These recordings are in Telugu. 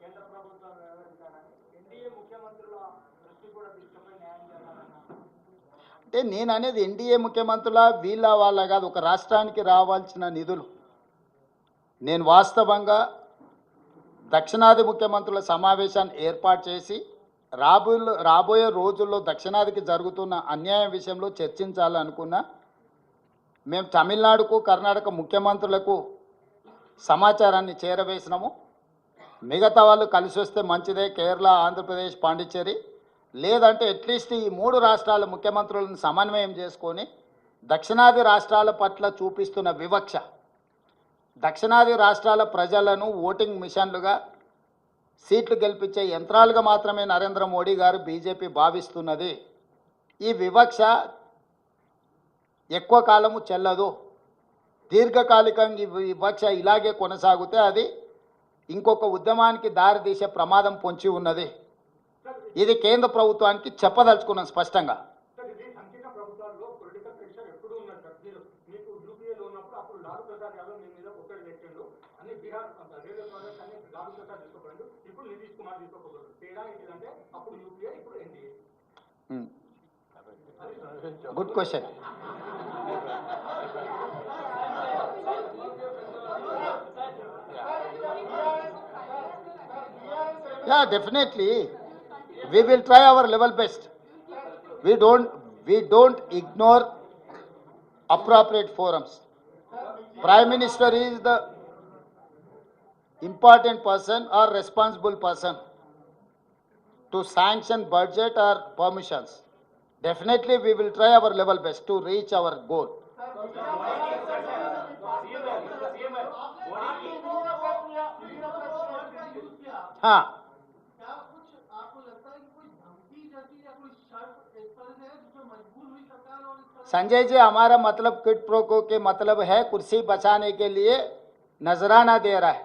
కేంద్ర ప్రభుత్వం వ్యవహరించాలని ఎన్డీఏ ముఖ్యమంత్రుల దృష్టి కూడా తీసుకుపోయి న్యాయం చేయాలన్నా అంటే నేను అనేది ఎన్డీఏ ముఖ్యమంత్రుల వీళ్ళ వాళ్ళ కాదు, ఒక రాష్ట్రానికి రావాల్సిన నిధులు. నేను వాస్తవంగా దక్షిణాది ముఖ్యమంత్రుల సమావేశాన్ని ఏర్పాటు చేసి రాబోయే రోజుల్లో దక్షిణాదికి జరుగుతున్న అన్యాయం విషయంలో చర్చించాలనుకున్నా. మేము తమిళనాడుకు కర్ణాటక ముఖ్యమంత్రులకు సమాచారాన్ని చేరవేసినాము. మిగతా వాళ్ళు కలిసి వస్తే మంచిదే, కేరళ, ఆంధ్రప్రదేశ్, పాండిచ్చేరి, లేదంటే అట్లీస్ట్ ఈ 3 రాష్ట్రాల ముఖ్యమంత్రులను సమన్వయం చేసుకొని దక్షిణాది రాష్ట్రాల పట్ల చూపిస్తున్న వివక్ష, దక్షిణాది రాష్ట్రాల ప్రజలను ఓటింగ్ మిషన్లుగా సీట్లు గెలిపించే యంత్రాలుగా మాత్రమే నరేంద్ర మోడీ గారు బీజేపీ భావిస్తున్నది. ఈ వివక్ష ఎక్కువ కాలము చెల్లదు. దీర్ఘకాలికంగా ఈ వివక్ష ఇలాగే కొనసాగితే అది ఇంకొక ఉద్యమానికి దారితీసే ప్రమాదం పొంచి ఉన్నది. ఇది కేంద్ర ప్రభుత్వానికి చెప్పదలుచుకున్నాం స్పష్టంగా. Good question. Yeah, definitely. We will try our level best. We don't ignore appropriate forums. Prime Minister is the important person or responsible person to sanction budget or permissions. Definitely we will try our level best to reach our goal. हाँ, संजय जी, हमारा मतलब क्विड प्रोको के मतलब है कुर्सी बचाने के लिए नजराना दे रहा है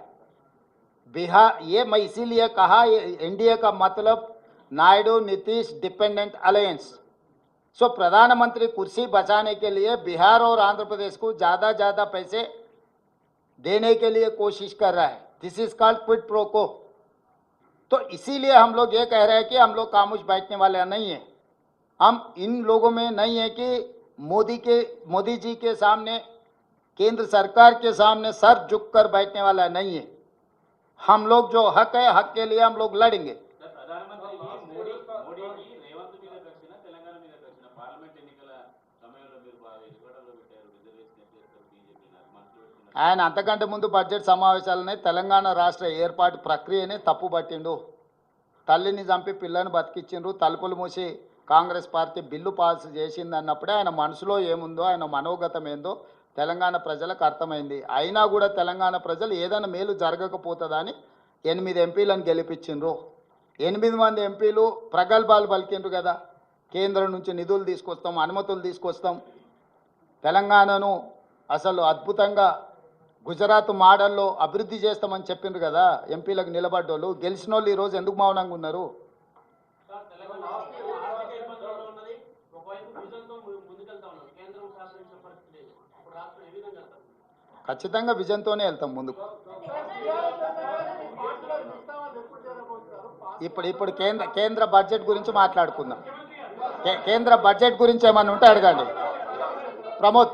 बिहार। ये मैं इसीलिए कहा ये एनडीए का मतलब नायडू नीतीश डिपेंडेंट अलायंस। सो प्रधानमंत्री कुर्सी बचाने के लिए बिहार और आंध्र प्रदेश को ज़्यादा पैसे देने के लिए कोशिश कर रहा है। This is called quid pro quo. तो इसीलिए हम लोग ये कह रहे हैं कि हम लोग खामोश बैठने वाले नहीं हैं। हम इन लोगों में नहीं है कि मोदी जी के सामने, केंद्र सरकार के सामने सर झुककर बैठने वाला नहीं है। हम लोग जो हक है, हक के लिए हम लोग लड़ेंगे। ఆయన అంతకంటే ముందు బడ్జెట్ సమావేశాలనే తెలంగాణ రాష్ట్ర ఏర్పాటు ప్రక్రియనే తప్పుబట్టిండు. తల్లిని చంపి పిల్లని బతికించిండ్రు, తలుపులు మూసి కాంగ్రెస్ పార్టీ బిల్లు పాస్ చేసింది అన్నప్పుడే ఆయన మనసులో ఏముందో, ఆయన మనోగతం ఏందో తెలంగాణ ప్రజలకు అర్థమైంది. అయినా కూడా తెలంగాణ ప్రజలు ఏదైనా మేలు జరగకపోతుందని 8 ఎంపీలను గెలిపించిండ్రు. 8 మంది ఎంపీలు ప్రగల్భాలు పలికిండ్రు కదా, కేంద్రం నుంచి నిధులు తీసుకొస్తాం, అనుమతులు తీసుకొస్తాం, తెలంగాణను అసలు అద్భుతంగా గుజరాత్ మోడల్లో అభివృద్ధి చేస్తామని చెప్పిండ్రు కదా ఎంపీలకు నిలబడ్డోళ్ళు. గెలిచిన వాళ్ళు ఈరోజు ఎందుకు మౌనంగా ఉన్నారు? ఖచ్చితంగా విజన్తోనే వెళ్తాం ముందుకు. ఇప్పుడు కేంద్ర బడ్జెట్ గురించి మాట్లాడుకుందాం. కేంద్ర బడ్జెట్ గురించి ఏమన్నా ఉంటే అడగండి. ప్రమోద్.